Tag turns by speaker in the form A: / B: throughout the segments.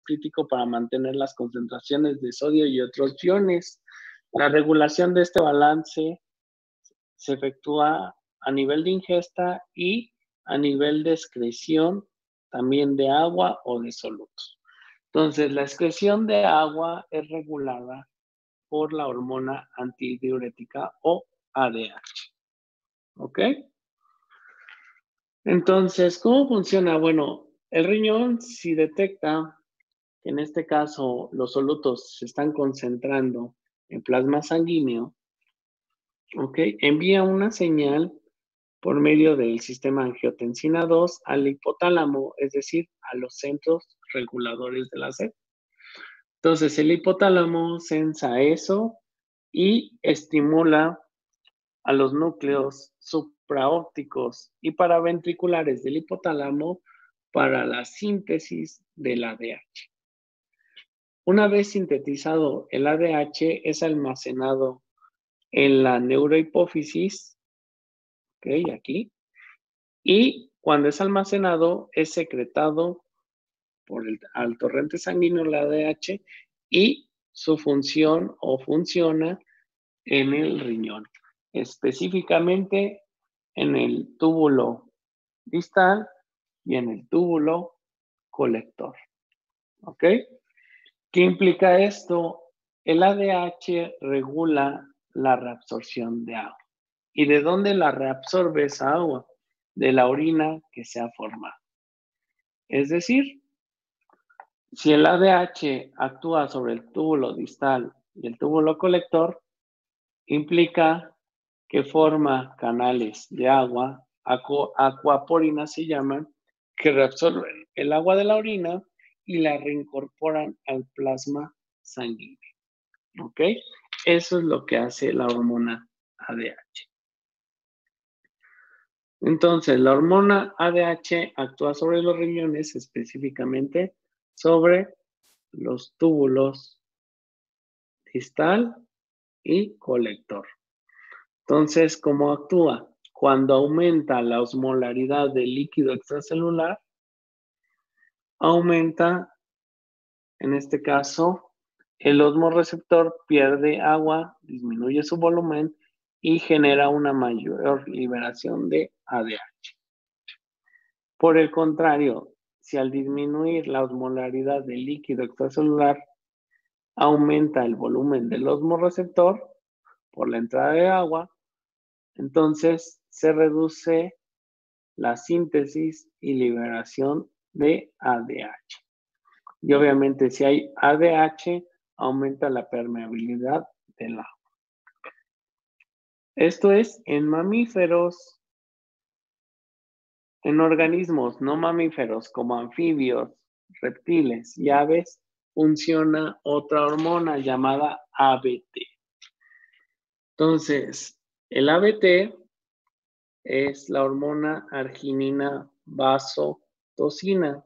A: crítico para mantener las concentraciones de sodio y otros iones. La regulación de este balance se efectúa a nivel de ingesta y a nivel de excreción también de agua o de solutos. Entonces, la excreción de agua es regulada por la hormona antidiurética o ADH. ¿Ok? Entonces, ¿cómo funciona? Bueno, el riñón, si detecta que en este caso los solutos se están concentrando en plasma sanguíneo, ¿ok? Envía una señal por medio del sistema angiotensina 2 al hipotálamo, es decir, a los centros reguladores de la sed. Entonces, el hipotálamo sensa eso y estimula a los núcleos supraópticos y paraventriculares del hipotálamo para la síntesis del ADH. Una vez sintetizado, el ADH es almacenado en la neurohipófisis, ¿ok? Aquí, y cuando es almacenado es secretado al torrente sanguíneo, el ADH, y su función o funciona en el riñón, específicamente en el túbulo distal y en el túbulo colector. ¿Ok? ¿Qué implica esto? El ADH regula la reabsorción de agua. ¿Y de dónde la reabsorbe esa agua? De la orina que se ha formado. Es decir, si el ADH actúa sobre el túbulo distal y el túbulo colector, implica que forma canales de agua, acuaporinas se llaman, que reabsorben el agua de la orina y la reincorporan al plasma sanguíneo. ¿Ok? Eso es lo que hace la hormona ADH. Entonces, la hormona ADH actúa sobre los riñones, específicamente sobre los túbulos distal y colector. Entonces, ¿cómo actúa? Cuando aumenta la osmolaridad del líquido extracelular, aumenta, en este caso, el osmorreceptor pierde agua, disminuye su volumen y genera una mayor liberación de ADH. Por el contrario, si al disminuir la osmolaridad del líquido extracelular aumenta el volumen del osmorreceptor por la entrada de agua, entonces se reduce la síntesis y liberación de ADH. Y obviamente si hay ADH, aumenta la permeabilidad del agua. Esto es en mamíferos. En organismos no mamíferos como anfibios, reptiles y aves, funciona otra hormona llamada ABT. Entonces, el ABT es la hormona arginina vasotocina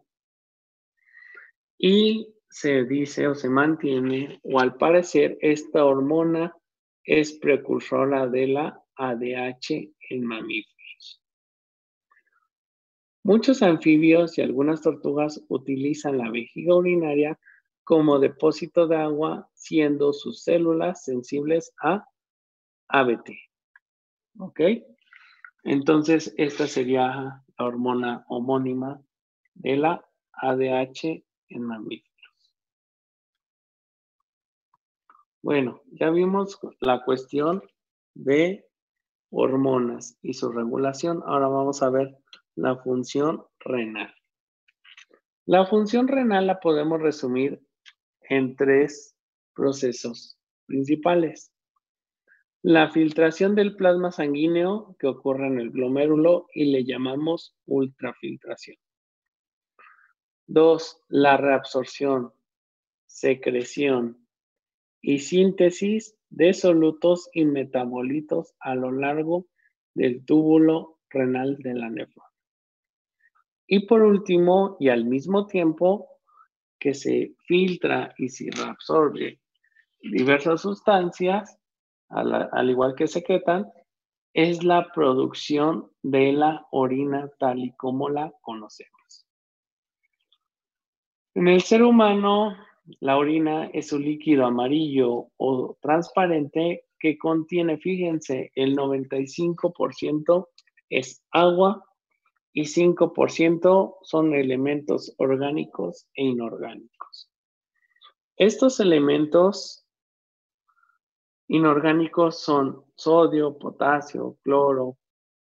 A: y se dice o se mantiene, o al parecer, esta hormona es precursora de la ADH en mamíferos. Muchos anfibios y algunas tortugas utilizan la vejiga urinaria como depósito de agua, siendo sus células sensibles a ABT. ¿Ok? Entonces, esta sería la hormona homónima de la ADH en mamíferos. Bueno, ya vimos la cuestión de hormonas y su regulación. Ahora vamos a ver la función renal. La función renal la podemos resumir en 3 procesos principales. La filtración del plasma sanguíneo que ocurre en el glomérulo y le llamamos ultrafiltración. 2. La reabsorción, secreción y síntesis de solutos y metabolitos a lo largo del túbulo renal de la nefrona. Y por último, y al mismo tiempo que se filtra y se reabsorbe diversas sustancias, al igual que secretan, es la producción de la orina tal y como la conocemos. En el ser humano, la orina es un líquido amarillo o transparente que contiene, fíjense, el 95% es agua y 5% son elementos orgánicos e inorgánicos. Estos elementos inorgánicos son sodio, potasio, cloro,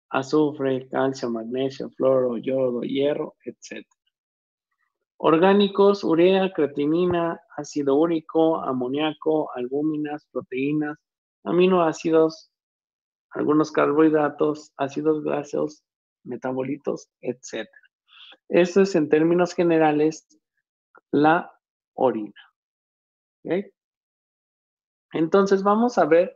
A: azufre, calcio, magnesio, fluoro, yodo, hierro, etc. Orgánicos: urea, creatinina, ácido úrico, amoníaco, albúminas, proteínas, aminoácidos, algunos carbohidratos, ácidos grasos, metabolitos, etc. Esto es, en términos generales, la orina. ¿Okay? Entonces vamos a ver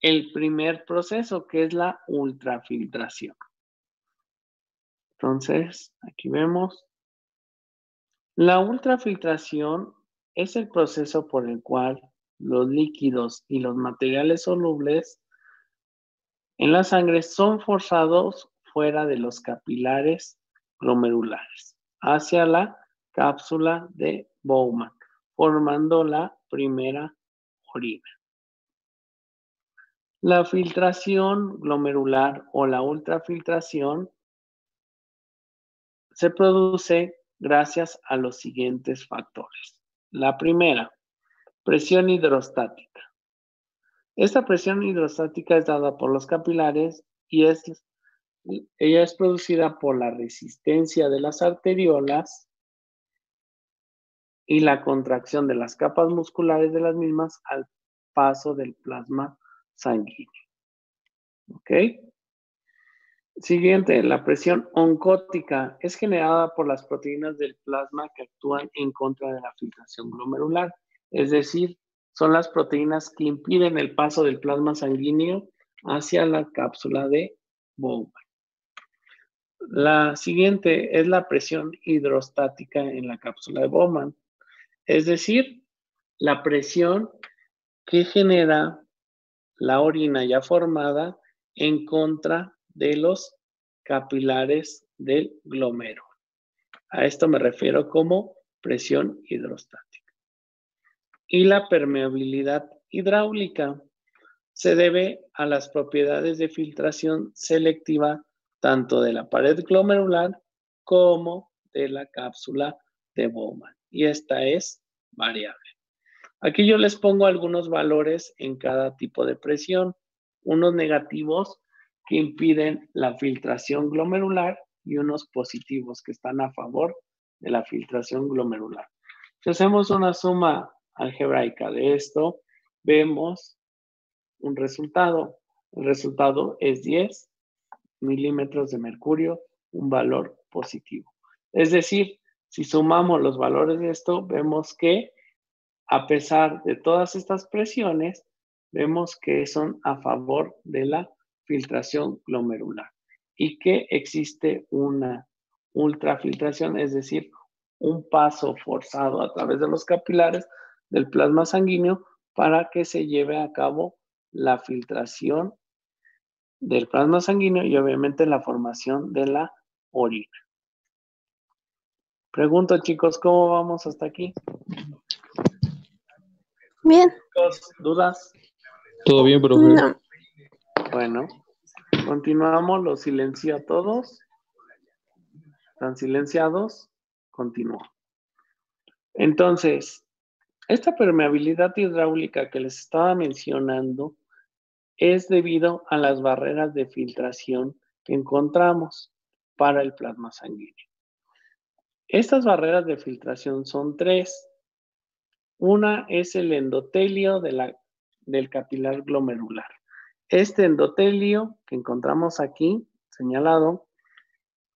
A: el primer proceso, que es la ultrafiltración. Entonces, aquí vemos. La ultrafiltración es el proceso por el cual los líquidos y los materiales solubles en la sangre son forzados fuera de los capilares glomerulares hacia la cápsula de Bowman, formando la primera orina. La filtración glomerular o la ultrafiltración se produce gracias a los siguientes factores. La primera, presión hidrostática. Esta presión hidrostática es dada por los capilares y ella es producida por la resistencia de las arteriolas y la contracción de las capas musculares de las mismas al paso del plasma sanguíneo. ¿Ok? Siguiente, la presión oncótica es generada por las proteínas del plasma que actúan en contra de la filtración glomerular, es decir, son las proteínas que impiden el paso del plasma sanguíneo hacia la cápsula de Bowman. La siguiente es la presión hidrostática en la cápsula de Bowman, es decir, la presión que genera la orina ya formada en contra de los capilares del glomérulo. A esto me refiero como presión hidrostática. Y la permeabilidad hidráulica se debe a las propiedades de filtración selectiva tanto de la pared glomerular como de la cápsula de Bowman. Y esta es variable. Aquí yo les pongo algunos valores en cada tipo de presión, unos negativos que impiden la filtración glomerular y unos positivos que están a favor de la filtración glomerular. Si hacemos una suma algebraica de esto, vemos un resultado. El resultado es 10 milímetros de mercurio, un valor positivo. Es decir, si sumamos los valores de esto, vemos que a pesar de todas estas presiones, vemos que son a favor de la filtración glomerular y que existe una ultrafiltración, es decir, un paso forzado a través de los capilares del plasma sanguíneo para que se lleve a cabo la filtración del plasma sanguíneo y obviamente la formación de la orina. Pregunto, chicos, ¿cómo vamos hasta aquí?
B: Bien.
A: ¿Dudas?
C: Todo bien, profe.
B: No.
A: Bueno, continuamos, los silencio a todos. ¿Están silenciados? Continúo. Entonces, esta permeabilidad hidráulica que les estaba mencionando es debido a las barreras de filtración que encontramos para el plasma sanguíneo. Estas barreras de filtración son 3. Una es el endotelio del capilar glomerular. Este endotelio que encontramos aquí, señalado,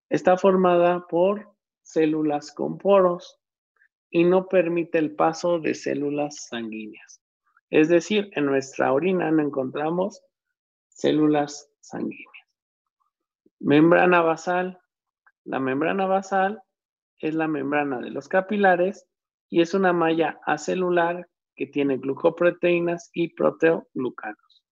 A: está formada por células con poros y no permite el paso de células sanguíneas. Es decir, en nuestra orina no encontramos células sanguíneas. Membrana basal. La membrana basal es la membrana de los capilares y es una malla acelular que tiene glucoproteínas y proteoglucanos.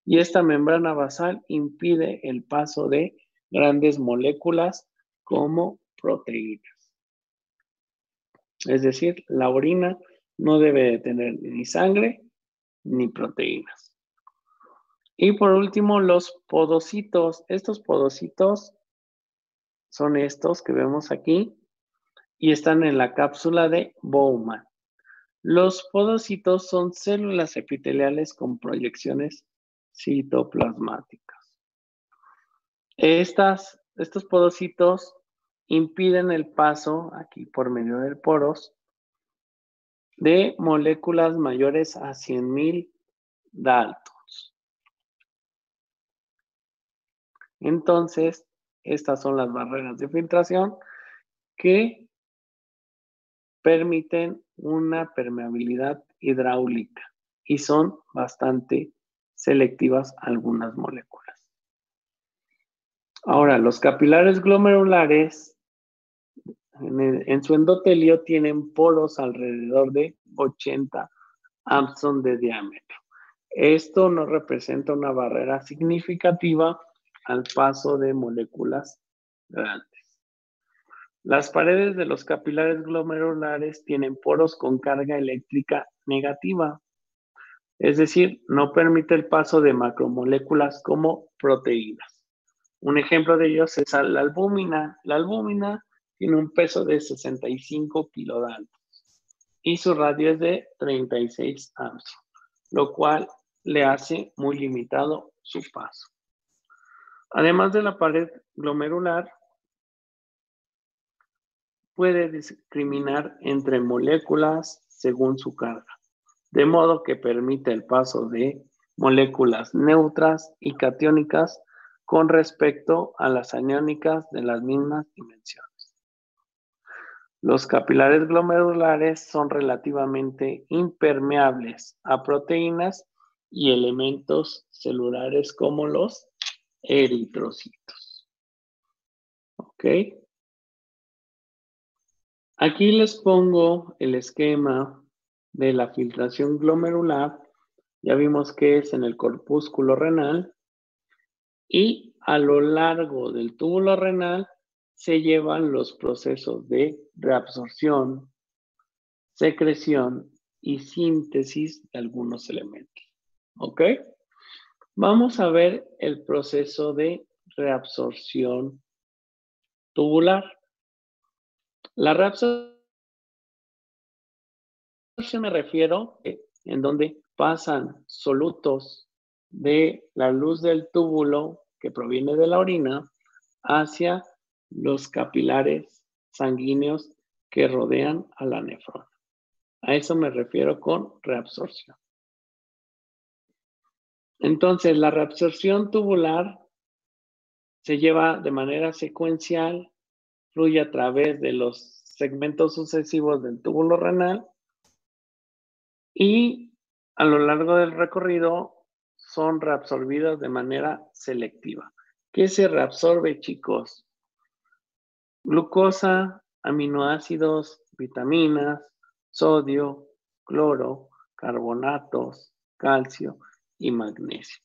A: Y esta membrana basal impide el paso de grandes moléculas como proteínas. Es decir, la orina no debe de tener ni sangre ni proteínas. Y por último, los podocitos. Estos podocitos son estos que vemos aquí y están en la cápsula de Bowman. Los podocitos son células epiteliales con proyecciones citoplasmáticas. Estos podocitos impiden el paso, aquí por medio de poros, de moléculas mayores a 100.000 Daltons. Entonces, estas son las barreras de filtración que permiten una permeabilidad hidráulica y son bastante selectivas algunas moléculas. Ahora, los capilares glomerulares en su endotelio tienen poros alrededor de 80 Armstrong de diámetro. Esto no representa una barrera significativa al paso de moléculas grandes. Las paredes de los capilares glomerulares tienen poros con carga eléctrica negativa, es decir, no permite el paso de macromoléculas como proteínas. Un ejemplo de ellos es la albúmina. La albúmina tiene un peso de 65 kilodaltons y su radio es de 36 Armstrong, lo cual le hace muy limitado su paso. Además de la pared glomerular, puede discriminar entre moléculas según su carga, de modo que permite el paso de moléculas neutras y catiónicas con respecto a las aniónicas de las mismas dimensiones. Los capilares glomerulares son relativamente impermeables a proteínas y elementos celulares como los eritrocitos. ¿Ok? Aquí les pongo el esquema de la filtración glomerular. Ya vimos que es en el corpúsculo renal y a lo largo del túbulo renal se llevan los procesos de reabsorción, secreción y síntesis de algunos elementos. ¿Ok? Vamos a ver el proceso de reabsorción tubular. La reabsorción me refiero en donde pasan solutos de la luz del túbulo que proviene de la orina hacia los capilares sanguíneos que rodean a la nefrona. A eso me refiero con reabsorción. Entonces, la reabsorción tubular se lleva de manera secuencial, fluye a través de los segmentos sucesivos del túbulo renal y a lo largo del recorrido son reabsorbidas de manera selectiva. ¿Qué se reabsorbe, chicos? Glucosa, aminoácidos, vitaminas, sodio, cloro, carbonatos, calcio y magnesio,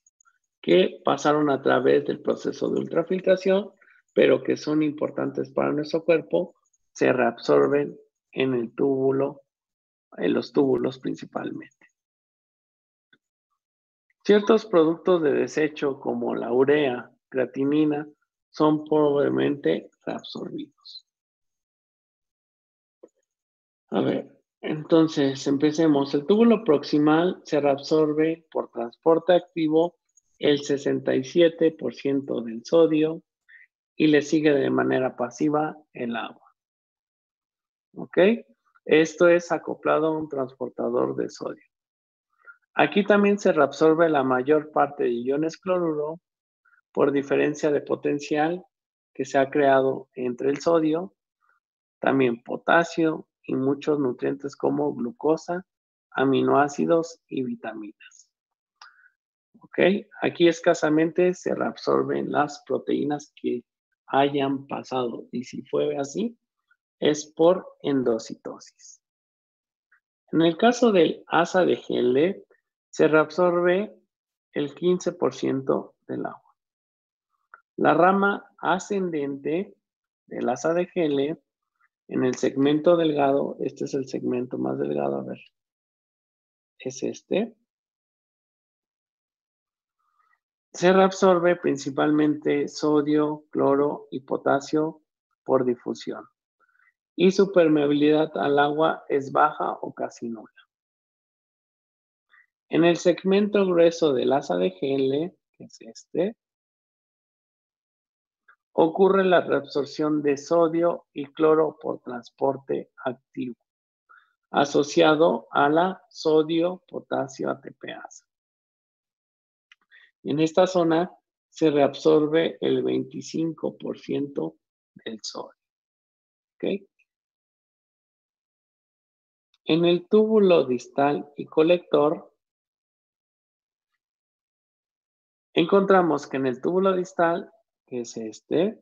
A: que pasaron a través del proceso de ultrafiltración, pero que son importantes para nuestro cuerpo, se reabsorben en el túbulo, en los túbulos principalmente. Ciertos productos de desecho como la urea, creatinina, son pobremente reabsorbidos. A ver, entonces empecemos. El túbulo proximal se reabsorbe por transporte activo el 67% del sodio y le sigue de manera pasiva el agua. ¿Ok? Esto es acoplado a un transportador de sodio. Aquí también se reabsorbe la mayor parte de iones cloruro por diferencia de potencial que se ha creado entre el sodio, también potasio y muchos nutrientes como glucosa, aminoácidos y vitaminas. ¿Ok? Aquí escasamente se reabsorben las proteínas que hayan pasado y si fue así, es por endocitosis. En el caso del asa de Gele, se reabsorbe el 15% del agua. La rama ascendente del asa de Gele En el segmento delgado, este es el segmento más delgado, a ver, es este. Se reabsorbe principalmente sodio, cloro y potasio por difusión. Y su permeabilidad al agua es baja o casi nula. En el segmento grueso del asa de GL, que es este, ocurre la reabsorción de sodio y cloro por transporte activo, asociado a la sodio-potasio ATPasa. En esta zona se reabsorbe el 25% del sodio. ¿Okay? En el túbulo distal y colector, encontramos que en el túbulo distal, que es este,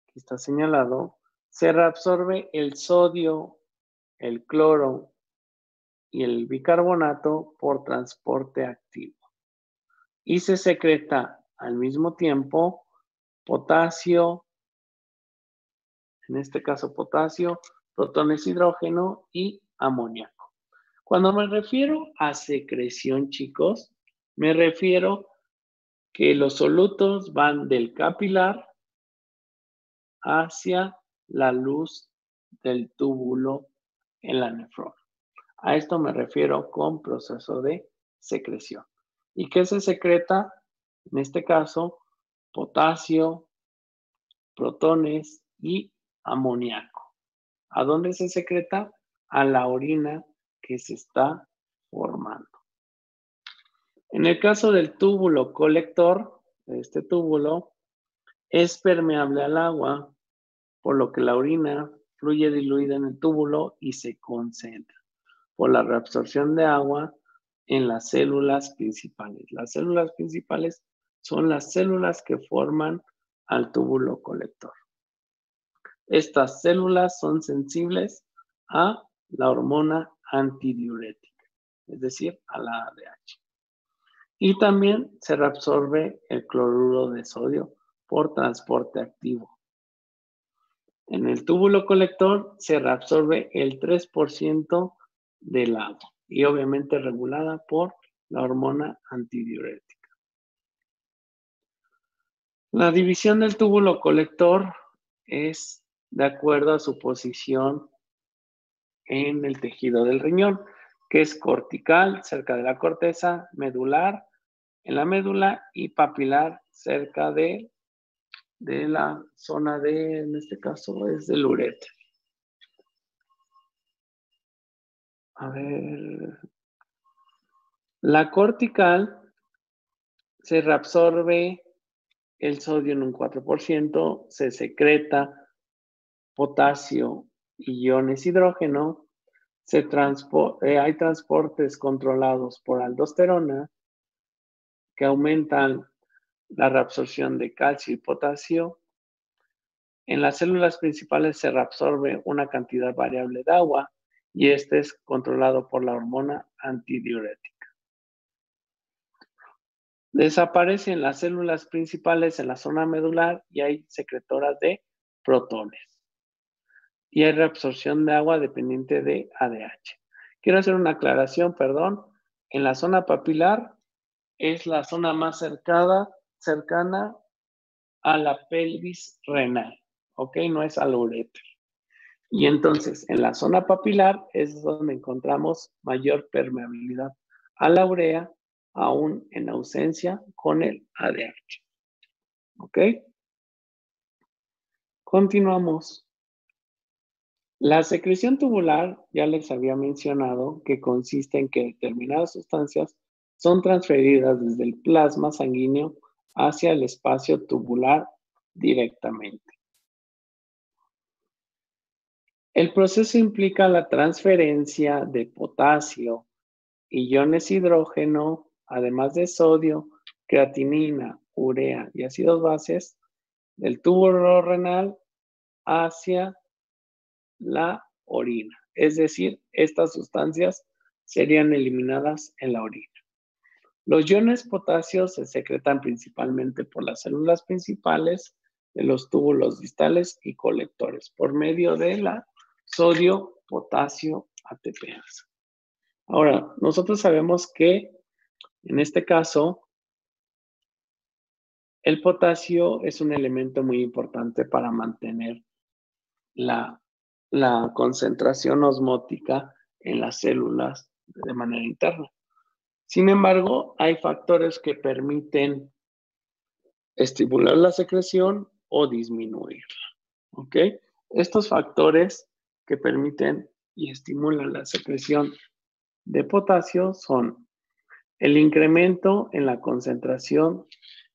A: que está señalado, se reabsorbe el sodio, el cloro y el bicarbonato por transporte activo. Y se secreta al mismo tiempo potasio, en este caso potasio, protones hidrógeno y amoníaco. Cuando me refiero a secreción, chicos, me refiero que los solutos van del capilar hacia la luz del túbulo en la nefrona. A esto me refiero con proceso de secreción. ¿Y qué se secreta? En este caso, potasio, protones y amoníaco. ¿A dónde se secreta? A la orina que se está formando. En el caso del túbulo colector, este túbulo es permeable al agua, por lo que la orina fluye diluida en el túbulo y se concentra por la reabsorción de agua en las células principales. Las células principales son las células que forman al túbulo colector. Estas células son sensibles a la hormona antidiurética, es decir, a la ADH. Y también se reabsorbe el cloruro de sodio por transporte activo. En el túbulo colector se reabsorbe el 3% del agua y obviamente regulada por la hormona antidiurética. La división del túbulo colector es de acuerdo a su posición en el tejido del riñón, que es cortical, cerca de la corteza, medular, en la médula y papilar, cerca de la zona de, en este caso, es del uréter. A ver, la cortical se reabsorbe el sodio en un 4%, se secreta potasio y iones hidrógeno, hay transportes controlados por aldosterona que aumentan la reabsorción de calcio y potasio. En las células principales se reabsorbe una cantidad variable de agua y este es controlado por la hormona antidiurética. Desaparecen las células principales en la zona medular y hay secretoras de protones. Y hay reabsorción de agua dependiente de ADH. Quiero hacer una aclaración, perdón. En la zona papilar es la zona más cercana a la pelvis renal, ¿ok? No es al uréter. Y entonces, en la zona papilar es donde encontramos mayor permeabilidad a la urea, aún en ausencia con el ADH. ¿Ok? Continuamos. La secreción tubular, ya les había mencionado, que consiste en que determinadas sustancias son transferidas desde el plasma sanguíneo hacia el espacio tubular directamente. El proceso implica la transferencia de potasio, iones hidrógeno, además de sodio, creatinina, urea y ácidos bases, del túbulo renal hacia la orina. Es decir, estas sustancias serían eliminadas en la orina. Los iones potasio se secretan principalmente por las células principales de los túbulos distales y colectores por medio de la sodio, potasio, ATPase. Ahora, nosotros sabemos que en este caso el potasio es un elemento muy importante para mantener la concentración osmótica en las células de manera interna. Sin embargo, hay factores que permiten estimular la secreción o disminuirla. ¿Ok? Estos factores que permiten y estimulan la secreción de potasio son el incremento en la concentración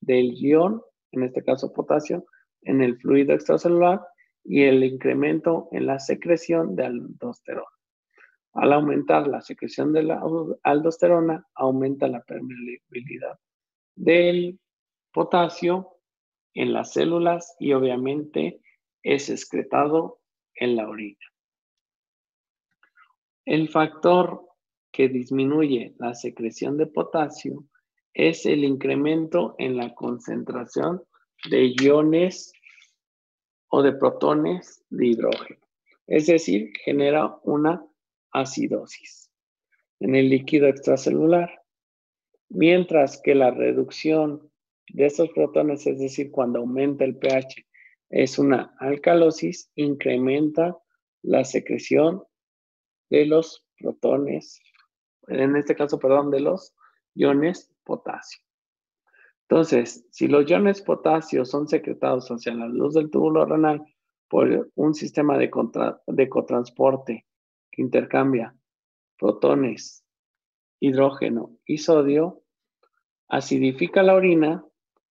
A: del ion, en este caso potasio, en el fluido extracelular y el incremento en la secreción de aldosterona. Al aumentar la secreción de la aldosterona, aumenta la permeabilidad del potasio en las células y obviamente es excretado en la orina. El factor que disminuye la secreción de potasio es el incremento en la concentración de iones o de protones de hidrógeno. Es decir, genera una acidosis en el líquido extracelular, mientras que la reducción de estos protones, es decir, cuando aumenta el pH, es una alcalosis, incrementa la secreción de los protones, en este caso, perdón, de los iones potasio. Entonces, si los iones potasio son secretados hacia la luz del túbulo renal por un sistema de cotransporte que intercambia protones, hidrógeno y sodio, acidifica la orina,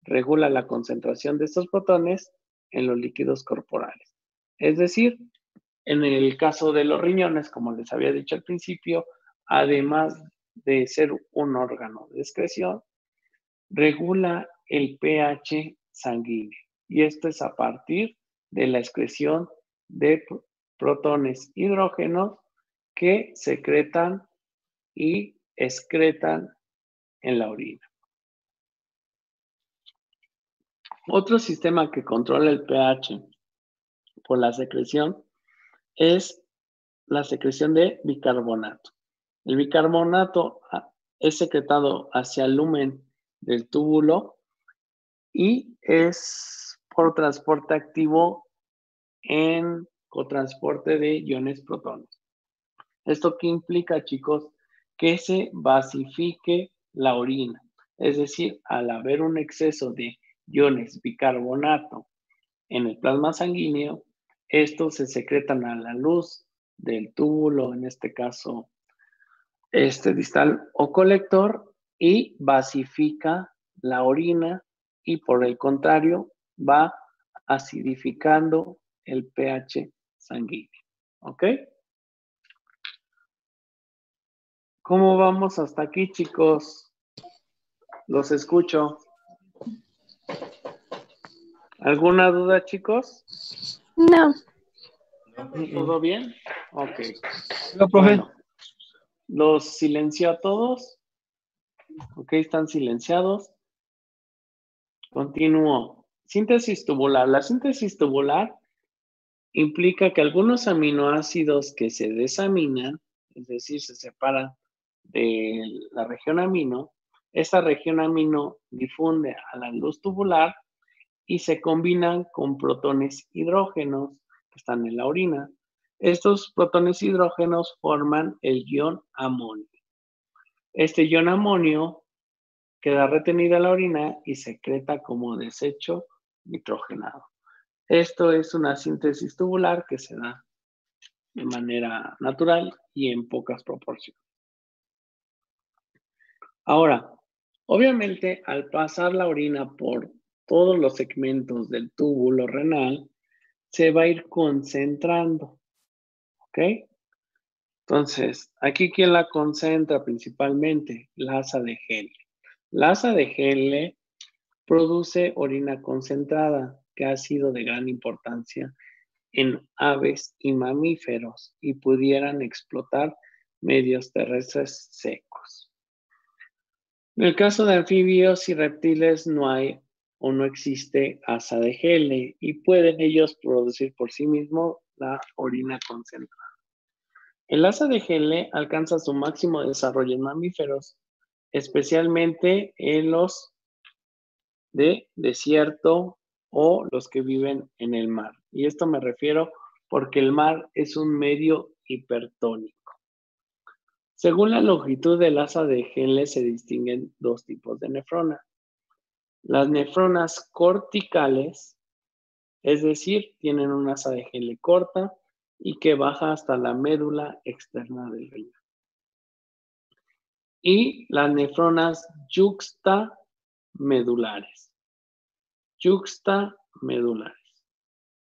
A: regula la concentración de estos protones en los líquidos corporales. Es decir, en el caso de los riñones, como les había dicho al principio, además de ser un órgano de excreción, regula el pH sanguíneo. Y esto es a partir de la excreción de protones hidrógenos que secretan y excretan en la orina. Otro sistema que controla el pH por la secreción es la secreción de bicarbonato. El bicarbonato es secretado hacia el lumen del túbulo y es por transporte activo en cotransporte de iones protones. ¿Esto qué implica, chicos? Que se basifique la orina. Es decir, al haber un exceso de iones bicarbonato en el plasma sanguíneo, estos se secretan a la luz del túbulo, en este caso distal o colector, y basifica la orina y por el contrario va acidificando el pH sanguíneo. ¿Ok? ¿Cómo vamos hasta aquí, chicos? Los escucho. ¿Alguna duda, chicos?
B: No.
A: ¿Todo bien? Ok.
C: No, profe.
A: Bueno, los silencio a todos. Ok, están silenciados. Continúo. Síntesis tubular. La síntesis tubular implica que algunos aminoácidos que se desaminan, es decir, se separan de la región amino, esta región amino difunde a la luz tubular y se combinan con protones hidrógenos que están en la orina. Estos protones hidrógenos forman el ion amonio. Este ion amonio queda retenido en la orina y secreta como desecho nitrogenado. Esto es una síntesis tubular que se da de manera natural y en pocas proporciones. Ahora, obviamente, al pasar la orina por todos los segmentos del túbulo renal, se va a ir concentrando, ¿ok? Entonces, aquí, ¿quién la concentra principalmente? La asa de Henle. La asa de Henle produce orina concentrada, que ha sido de gran importancia en aves y mamíferos y pudieran explotar medios terrestres secos. En el caso de anfibios y reptiles no hay o no existe asa de GL y pueden ellos producir por sí mismos la orina concentrada. El asa de GL alcanza su máximo desarrollo en mamíferos, especialmente en los de desierto o los que viven en el mar. Y esto me refiero porque el mar es un medio hipertónico. Según la longitud del asa de GL se distinguen dos tipos de nefrona. Las nefronas corticales, es decir, tienen un asa de GL corta y que baja hasta la médula externa del riñón. Y las nefronas yuxtamedulares. Yuxtamedulares.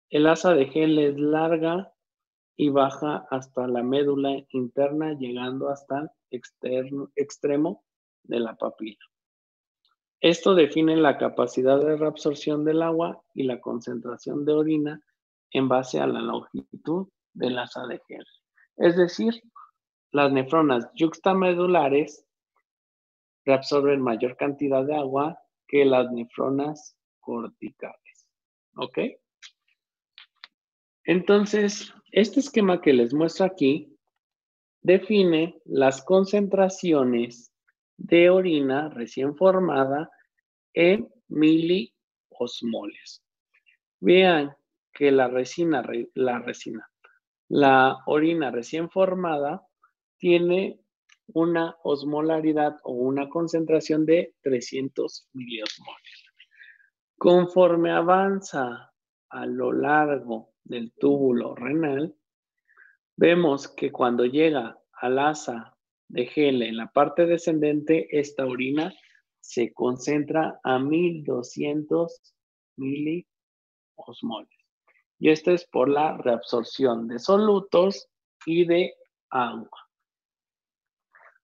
A: El asa de GL es larga y baja hasta la médula interna, llegando hasta el extremo de la papila. Esto define la capacidad de reabsorción del agua y la concentración de orina en base a la longitud del asa de GL. Es decir, las nefronas yuxtamedulares reabsorben mayor cantidad de agua que las nefronas corticales. ¿Ok? Entonces, este esquema que les muestro aquí define las concentraciones de orina recién formada en miliosmoles. Vean que la orina recién formada tiene una osmolaridad o una concentración de 300 miliosmoles. Conforme avanza a lo largo del túbulo renal, vemos que cuando llega al asa de GL en la parte descendente, esta orina se concentra a 1200 miliosmoles. Y esto es por la reabsorción de solutos y de agua.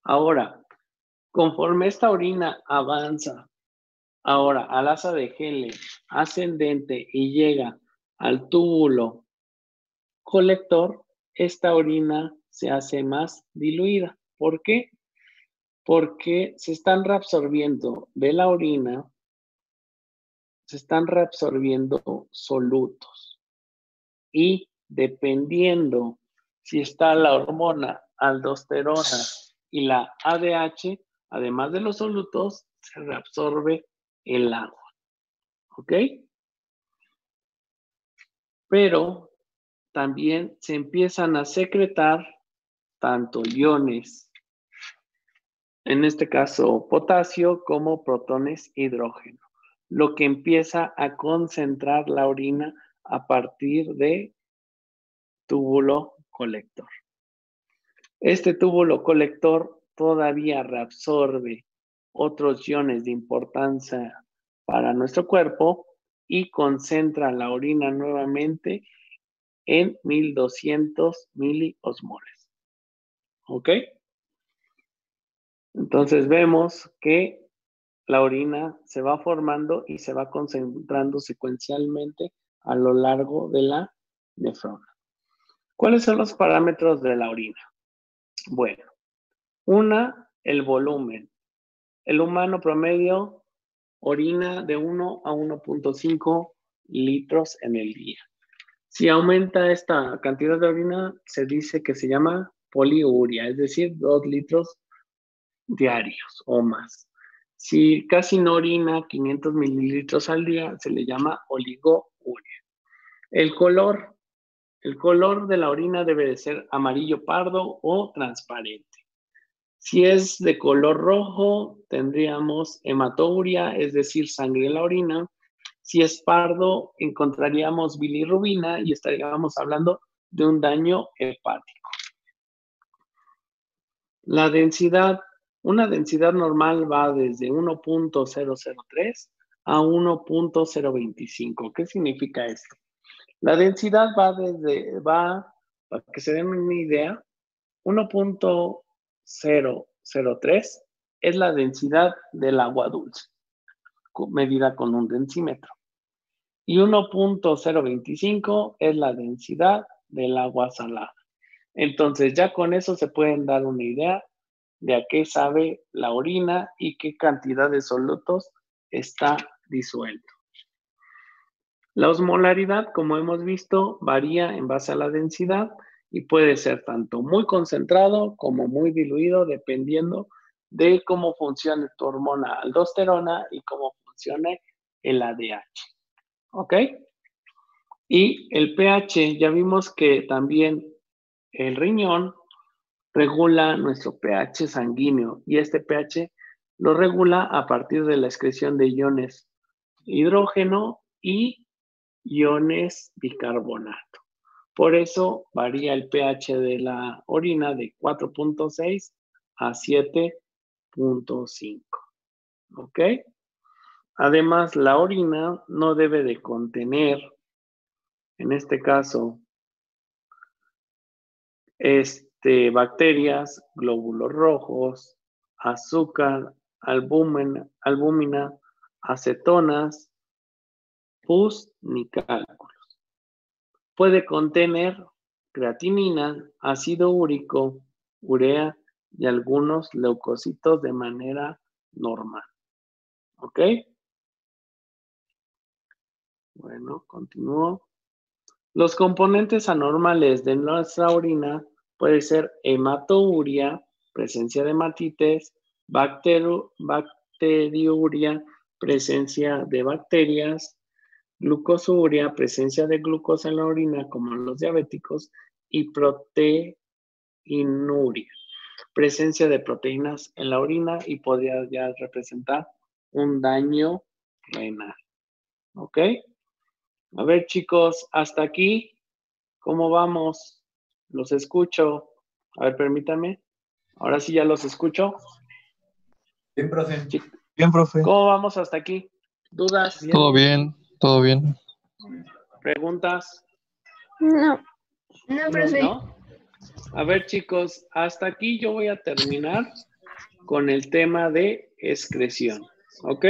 A: Ahora, conforme esta orina avanza ahora al asa de GL ascendente y llega al túbulo colector, esta orina se hace más diluida. ¿Por qué? Porque se están reabsorbiendo de la orina, se están reabsorbiendo solutos. Y dependiendo si está la hormona aldosterona y la ADH, además de los solutos, se reabsorbe el agua. ¿Ok? Pero también se empiezan a secretar tanto iones, en este caso potasio, como protones hidrógeno, lo que empieza a concentrar la orina a partir de túbulo colector. Este túbulo colector todavía reabsorbe otros iones de importancia para nuestro cuerpo y concentra la orina nuevamente en 1200 miliosmoles. ¿Ok? Entonces vemos que la orina se va formando y se va concentrando secuencialmente a lo largo de la nefrona. ¿Cuáles son los parámetros de la orina? Bueno, el volumen. El humano promedio orina de 1 a 1.5 litros en el día. Si aumenta esta cantidad de orina, se dice que se llama poliuria, es decir, 2 litros diarios o más. Si casi no orina 500 mililitros al día, se le llama oligouria. El color de la orina debe de ser amarillo pardo o transparente. Si es de color rojo, tendríamos hematouria, es decir, sangre en la orina. Si es pardo, encontraríamos bilirrubina y estaríamos hablando de un daño hepático. La densidad, una densidad normal va desde 1.003 a 1.025. ¿Qué significa esto? La densidad va, para que se den una idea, 1.003 es la densidad del agua dulce, medida con un densímetro. Y 1.025 es la densidad del agua salada. Entonces, ya con eso se pueden dar una idea de a qué sabe la orina y qué cantidad de solutos está disuelto. La osmolaridad, como hemos visto, varía en base a la densidad y puede ser tanto muy concentrado como muy diluido, dependiendo de cómo funcione tu hormona aldosterona y cómo funcione el ADH. ¿Ok? Y el pH, ya vimos que también el riñón regula nuestro pH sanguíneo y este pH lo regula a partir de la excreción de iones hidrógeno y iones bicarbonato. Por eso varía el pH de la orina de 4.6 a 7.5. ¿Ok? Además, la orina no debe de contener, en este caso, bacterias, glóbulos rojos, azúcar, albúmina, acetonas, pus ni cálculos. Puede contener creatinina, ácido úrico, urea y algunos leucocitos de manera normal. ¿Ok? Bueno, continúo. Los componentes anormales de nuestra orina puede ser hematouria, presencia de hematites, bacteriuria, presencia de bacterias, glucosuria, presencia de glucosa en la orina, como en los diabéticos, y proteinuria, presencia de proteínas en la orina y podría ya representar un daño renal. ¿Ok? A ver, chicos, hasta aquí, ¿cómo vamos? Los escucho. A ver, permítame. Ahora sí ya los escucho.
B: Bien, profe.
C: Bien, profe.
A: ¿Cómo vamos hasta aquí? ¿Dudas?
C: Todo bien, todo bien.
A: ¿Preguntas?
D: No, profe.
A: ¿No? A ver, chicos, hasta aquí yo voy a terminar con el tema de excreción. ¿Ok?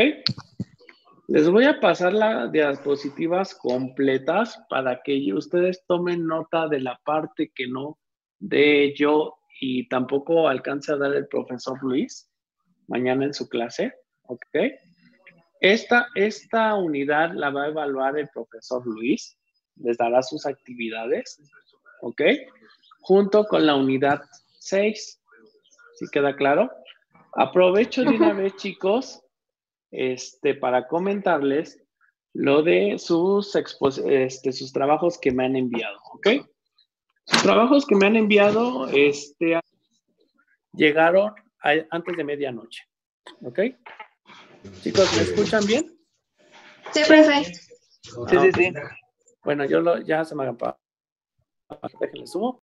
A: Les voy a pasar las diapositivas completas para que ustedes tomen nota de la parte que no dé yo y tampoco alcance a dar el profesor Luis mañana en su clase. ¿Ok? Esta unidad la va a evaluar el profesor Luis. Les dará sus actividades. ¿Ok? Junto con la unidad 6. ¿Sí queda claro? Aprovecho de una vez, chicos, para comentarles lo de sus trabajos que me han enviado, ¿ok? Sus trabajos que me han enviado llegaron antes de medianoche, ¿ok? Chicos, ¿me escuchan bien?
D: Sí, profe.
C: Sí.
A: Bueno, ya se me apagó. Déjenle subo.